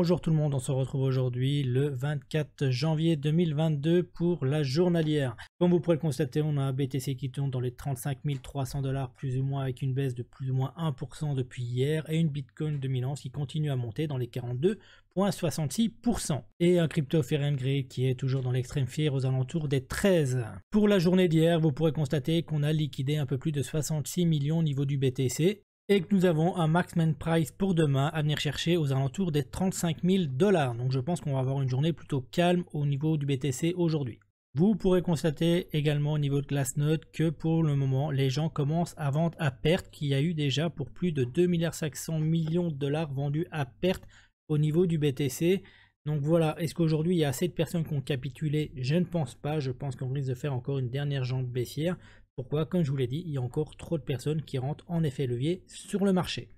Bonjour tout le monde, on se retrouve aujourd'hui le 24 janvier 2022 pour la journalière. Comme vous pourrez le constater, on a un BTC qui tourne dans les 35 300 $ plus ou moins avec une baisse de plus ou moins 1% depuis hier et une Bitcoin dominance qui continue à monter dans les 42,66% et un crypto Fair and Greed qui est toujours dans l'extrême fear aux alentours des 13. Pour la journée d'hier, vous pourrez constater qu'on a liquidé un peu plus de 66 millions au niveau du BTC. Et que nous avons un maximum price pour demain à venir chercher aux alentours des 35 000 $. Donc je pense qu'on va avoir une journée plutôt calme au niveau du BTC aujourd'hui. Vous pourrez constater également au niveau de Glassnode que pour le moment, les gens commencent à vendre à perte, qu'il y a eu déjà pour plus de 2,5 milliards $ vendus à perte au niveau du BTC. Donc voilà, est-ce qu'aujourd'hui il y a assez de personnes qui ont capitulé? Je ne pense pas, je pense qu'on risque de faire encore une dernière jambe baissière. Pourquoi? Comme je vous l'ai dit, il y a encore trop de personnes qui rentrent en effet levier sur le marché.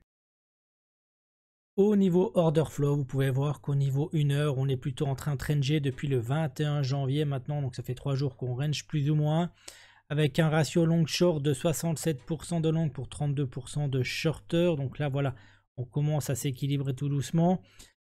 Au niveau order flow, vous pouvez voir qu'au niveau 1 heure, on est plutôt en train de ranger depuis le 21 janvier maintenant. Donc ça fait 3 jours qu'on range plus ou moins. Avec un ratio long short de 67% de long pour 32% de shorter. Donc là voilà, on commence à s'équilibrer tout doucement.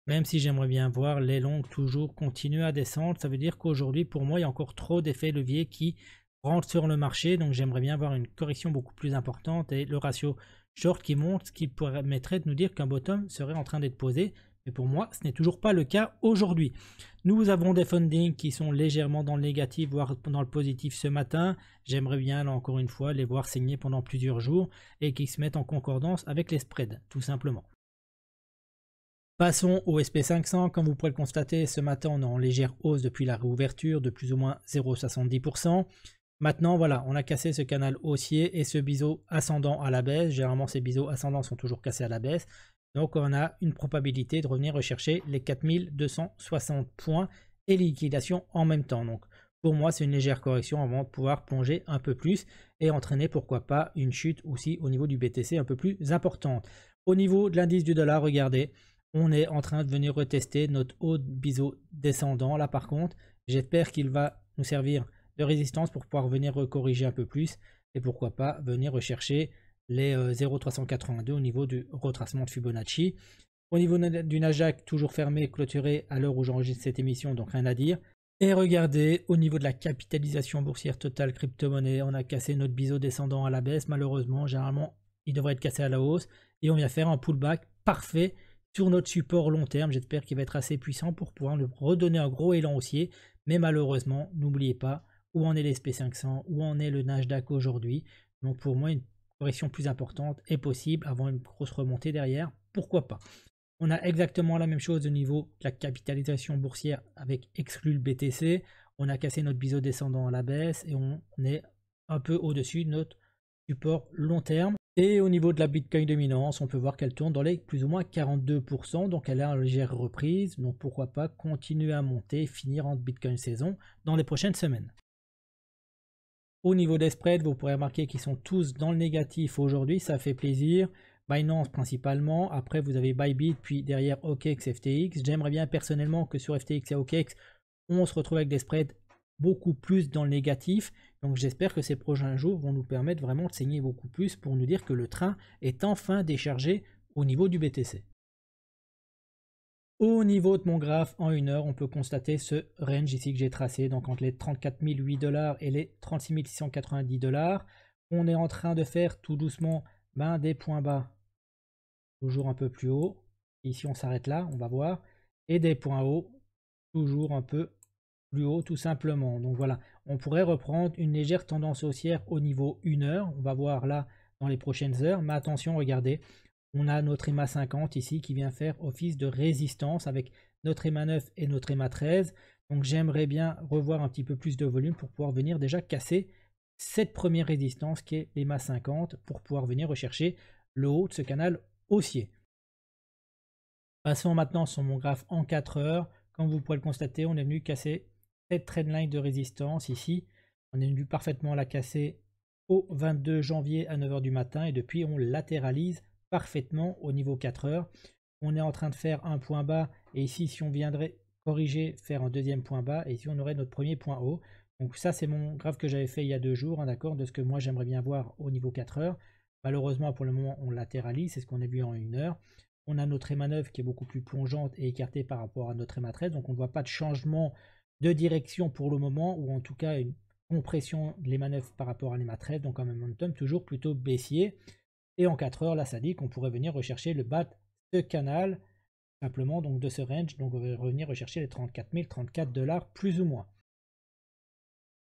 Même si j'aimerais bien voir les longs toujours continuer à descendre. Ça veut dire qu'aujourd'hui, pour moi, il y a encore trop d'effets leviers qui rentre sur le marché, donc j'aimerais bien avoir une correction beaucoup plus importante et le ratio short qui monte, ce qui permettrait de nous dire qu'un bottom serait en train d'être posé, mais pour moi ce n'est toujours pas le cas aujourd'hui. Nous avons des fundings qui sont légèrement dans le négatif, voire dans le positif ce matin. J'aimerais bien là encore une fois les voir saigner pendant plusieurs jours et qui se mettent en concordance avec les spreads, tout simplement. Passons au SP500, comme vous pouvez le constater, ce matin on est en légère hausse depuis la réouverture de plus ou moins 0,70%. Maintenant, voilà, on a cassé ce canal haussier et ce biseau ascendant à la baisse. Généralement, ces biseaux ascendants sont toujours cassés à la baisse. Donc, on a une probabilité de revenir rechercher les 4260 points et liquidation en même temps. Donc, pour moi, c'est une légère correction avant de pouvoir plonger un peu plus et entraîner, pourquoi pas, une chute aussi au niveau du BTC un peu plus importante. Au niveau de l'indice du dollar, regardez, on est en train de venir retester notre haut biseau descendant. Là, par contre, j'espère qu'il va nous servir de résistance pour pouvoir venir corriger un peu plus et pourquoi pas venir rechercher les 0,382 au niveau du retracement de Fibonacci. Au niveau du Nasdaq, toujours fermé, clôturé à l'heure où j'enregistre cette émission, donc rien à dire. Et regardez, au niveau de la capitalisation boursière totale crypto-monnaie, on a cassé notre biseau descendant à la baisse. Malheureusement, généralement, il devrait être cassé à la hausse et on vient faire un pullback parfait sur notre support long terme. J'espère qu'il va être assez puissant pour pouvoir nous redonner un gros élan haussier. Mais malheureusement, n'oubliez pas, où en est l'SP500, où en est le Nasdaq aujourd'hui. Donc pour moi, une correction plus importante est possible avant une grosse remontée derrière. Pourquoi pas? On a exactement la même chose au niveau de la capitalisation boursière avec exclu le BTC. On a cassé notre biseau descendant à la baisse et on est un peu au-dessus de notre support long terme. Et au niveau de la Bitcoin dominance, on peut voir qu'elle tourne dans les plus ou moins 42%. Donc elle a une légère reprise. Donc pourquoi pas continuer à monter, finir en Bitcoin saison dans les prochaines semaines. Au niveau des spreads, vous pourrez remarquer qu'ils sont tous dans le négatif aujourd'hui, ça fait plaisir. Binance principalement, après vous avez Bybit, puis derrière OKEx, FTX. J'aimerais bien personnellement que sur FTX et OKEx, on se retrouve avec des spreads beaucoup plus dans le négatif. Donc j'espère que ces prochains jours vont nous permettre vraiment de saigner beaucoup plus pour nous dire que le train est enfin déchargé au niveau du BTC. Au niveau de mon graphe en 1 heure, on peut constater ce range ici que j'ai tracé, donc entre les 34 008 $ et les 36 690 $. On est en train de faire tout doucement des points bas, toujours un peu plus haut. Ici on s'arrête là, on va voir. Et des points hauts, toujours un peu plus haut tout simplement. Donc voilà, on pourrait reprendre une légère tendance haussière au niveau 1 heure. On va voir là dans les prochaines heures. Mais attention, regardez. On a notre EMA 50 ici qui vient faire office de résistance avec notre EMA 9 et notre EMA 13. Donc j'aimerais bien revoir un petit peu plus de volume pour pouvoir venir déjà casser cette première résistance qui est l'EMA 50 pour pouvoir venir rechercher le haut de ce canal haussier. Passons maintenant sur mon graphe en 4 heures. Comme vous pouvez le constater, on est venu casser cette trendline de résistance ici. On est venu parfaitement la casser au 22 janvier à 9 h du matin et depuis on latéralise parfaitement au niveau 4 heures. On est en train de faire un point bas et ici si on viendrait corriger, faire un deuxième point bas et ici on aurait notre premier point haut. Donc ça c'est mon graphe que j'avais fait il y a 2 jours, d'accord, de ce que moi j'aimerais bien voir au niveau 4 heures. Malheureusement pour le moment on latéralise, c'est ce qu'on a vu en 1 heure. on a notre EMA9 qui est beaucoup plus plongeante et écartée par rapport à notre EMA13. Donc on ne voit pas de changement de direction pour le moment, ou en tout cas une compression de l'EMA9 par rapport à l'EMA13. Donc un momentum toujours plutôt baissier. Et en 4 heures, là ça dit qu'on pourrait venir rechercher le bas de ce canal, simplement donc de ce range. Donc on va revenir rechercher les 34 000, 34 $, plus ou moins.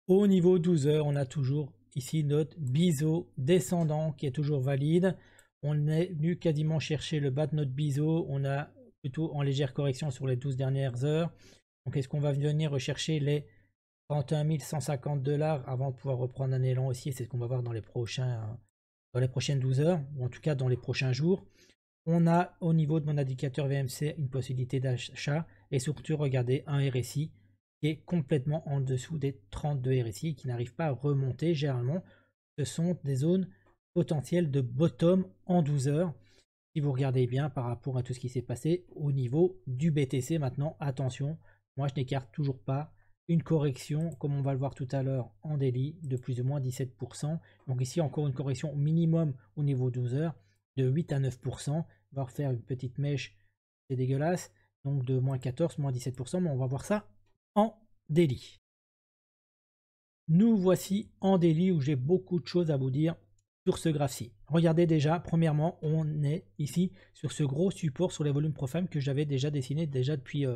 Au niveau 12 heures, on a toujours ici notre biseau descendant qui est toujours valide. On est venu quasiment chercher le bas de notre biseau. On a plutôt en légère correction sur les 12 dernières heures. Donc est-ce qu'on va venir rechercher les 31 150 $ avant de pouvoir reprendre un élan aussi? C'est ce qu'on va voir dans les prochaines 12 heures, ou en tout cas dans les prochains jours. On a au niveau de mon indicateur VMC une possibilité d'achat, et surtout regardez un RSI qui est complètement en dessous des 32 RSI, qui n'arrive pas à remonter. Généralement ce sont des zones potentielles de bottom en 12 heures. Si vous regardez bien par rapport à tout ce qui s'est passé au niveau du BTC. Maintenant attention, moi je n'écarte toujours pas une correction, comme on va le voir tout à l'heure en daily, de plus ou moins 17%. Donc ici encore une correction minimum au niveau 12 heures de 8 à 9%. On va refaire une petite mèche, c'est dégueulasse, donc de moins 14, moins 17%, mais on va voir ça en daily. Nous voici en daily où j'ai beaucoup de choses à vous dire sur ce graphe-ci. Regardez déjà, premièrement, on est ici sur ce gros support sur les volumes Profam que j'avais déjà dessiné depuis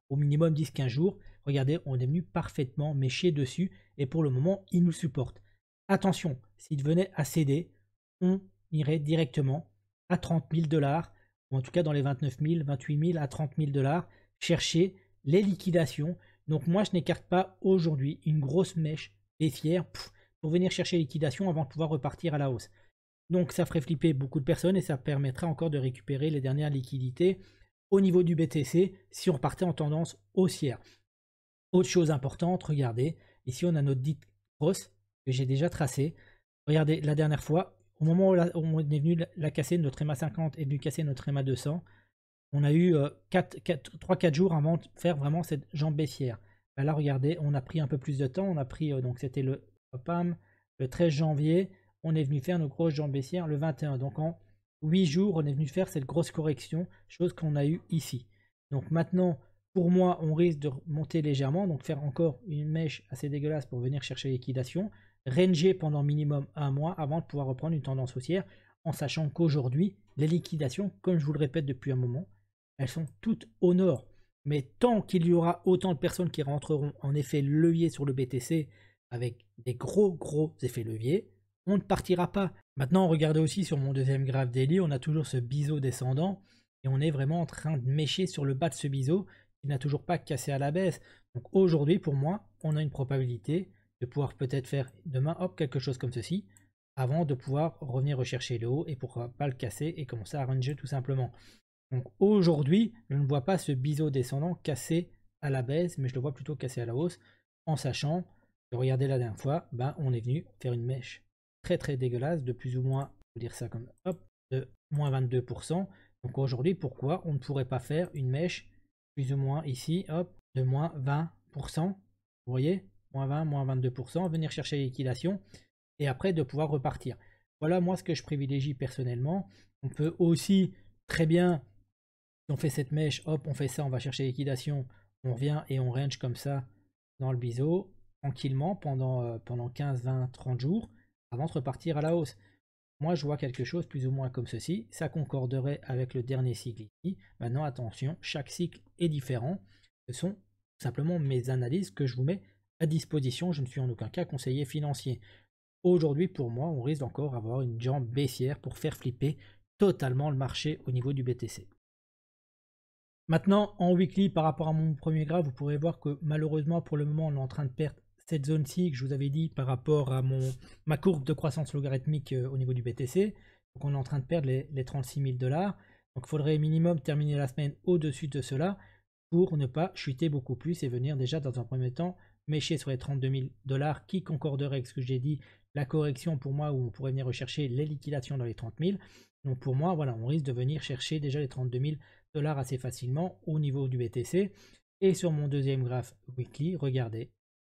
au minimum 10-15 jours. Regardez, on est venu parfaitement mécher dessus et pour le moment, il nous supporte. Attention, s'il venait à céder, on irait directement à 30 000 $, ou en tout cas dans les 29 000, 28 000 à 30 000 $, chercher les liquidations. Donc moi, je n'écarte pas aujourd'hui une grosse mèche baissière pour venir chercher liquidation avant de pouvoir repartir à la hausse. Donc ça ferait flipper beaucoup de personnes et ça permettrait encore de récupérer les dernières liquidités au niveau du BTC si on repartait en tendance haussière. Autre chose importante, regardez, ici on a notre dite cross que j'ai déjà tracé. Regardez, la dernière fois, au moment où on est venu la casser, notre EMA 50 est venu casser notre EMA 200, on a eu 3-4 jours avant de faire vraiment cette jambe baissière. Là regardez, on a pris un peu plus de temps, on a pris, donc c'était le 13 janvier, on est venu faire nos grosses jambes baissières le 21. Donc en 8 jours, on est venu faire cette grosse correction, chose qu'on a eu ici. Donc maintenant, pour moi, on risque de monter légèrement, donc faire encore une mèche assez dégueulasse pour venir chercher liquidation, ranger pendant minimum un mois avant de pouvoir reprendre une tendance haussière, en sachant qu'aujourd'hui, les liquidations, comme je vous le répète depuis un moment, elles sont toutes au nord. Mais tant qu'il y aura autant de personnes qui rentreront en effet levier sur le BTC avec des gros effets leviers, on ne partira pas. Maintenant, regardez aussi sur mon deuxième graphe daily, on a toujours ce biseau descendant et on est vraiment en train de mécher sur le bas de ce biseau qui n'a toujours pas cassé à la baisse. Donc aujourd'hui, pour moi, on a une probabilité de pouvoir peut-être faire demain, hop, quelque chose comme ceci, avant de pouvoir revenir rechercher le haut et pourquoi pas le casser et commencer à ranger tout simplement. Donc aujourd'hui, je ne vois pas ce biseau descendant cassé à la baisse, mais je le vois plutôt cassé à la hausse, en sachant que, regardez la dernière fois, on est venu faire une mèche très dégueulasse de plus ou moins, on va dire ça comme hop, de moins 22%. Donc aujourd'hui, pourquoi on ne pourrait pas faire une mèche plus ou moins ici, hop, de moins 20%, vous voyez, moins 20, moins 22%, venir chercher les liquidations et après de pouvoir repartir. Voilà moi ce que je privilégie personnellement. On peut aussi très bien, si on fait cette mèche, hop, on fait ça, on va chercher liquidation, on revient et on range comme ça dans le biseau, tranquillement, pendant 15, 20, 30 jours, avant de repartir à la hausse. Moi, je vois quelque chose plus ou moins comme ceci. Ça concorderait avec le dernier cycle ici. Maintenant, attention, chaque cycle est différent. Ce sont simplement mes analyses que je vous mets à disposition. Je ne suis en aucun cas conseiller financier. Aujourd'hui, pour moi, on risque encore d'avoir une jambe baissière pour faire flipper totalement le marché au niveau du BTC. Maintenant, en weekly, par rapport à mon premier graphe, vous pourrez voir que malheureusement, pour le moment, on est en train de perdre cette zone-ci que je vous avais dit par rapport à ma courbe de croissance logarithmique au niveau du BTC. Donc on est en train de perdre les 36 000 $. Donc il faudrait minimum terminer la semaine au-dessus de cela pour ne pas chuter beaucoup plus et venir déjà dans un premier temps mécher sur les 32 000 $ qui concorderait avec ce que j'ai dit, la correction pour moi où on pourrait venir rechercher les liquidations dans les 30 000. Donc pour moi, voilà, on risque de venir chercher déjà les 32 000 $ assez facilement au niveau du BTC. Et sur mon deuxième graphe weekly, regardez,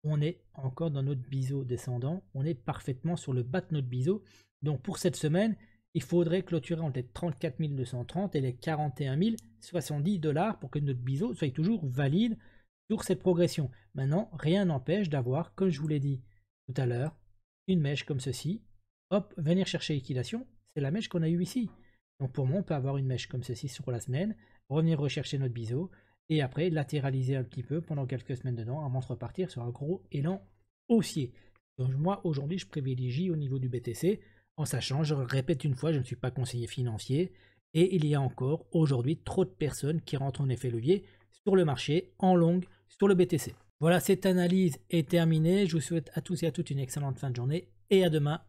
on est encore dans notre biseau descendant, on est parfaitement sur le bas de notre biseau. Donc pour cette semaine, il faudrait clôturer entre les 34 230 et les 41 070 $ pour que notre biseau soit toujours valide sur cette progression. Maintenant, rien n'empêche d'avoir, comme je vous l'ai dit tout à l'heure, une mèche comme ceci. Hop, venir chercher liquidation, c'est la mèche qu'on a eue ici. Donc pour moi, on peut avoir une mèche comme ceci sur la semaine, revenir rechercher notre biseau, et après latéraliser un petit peu pendant quelques semaines dedans avant de repartir sur un gros élan haussier. Donc moi, aujourd'hui, je privilégie au niveau du BTC, en sachant, je répète une fois, je ne suis pas conseiller financier, et il y a encore aujourd'hui trop de personnes qui rentrent en effet levier sur le marché en longue sur le BTC. Voilà, cette analyse est terminée. Je vous souhaite à tous et à toutes une excellente fin de journée et à demain.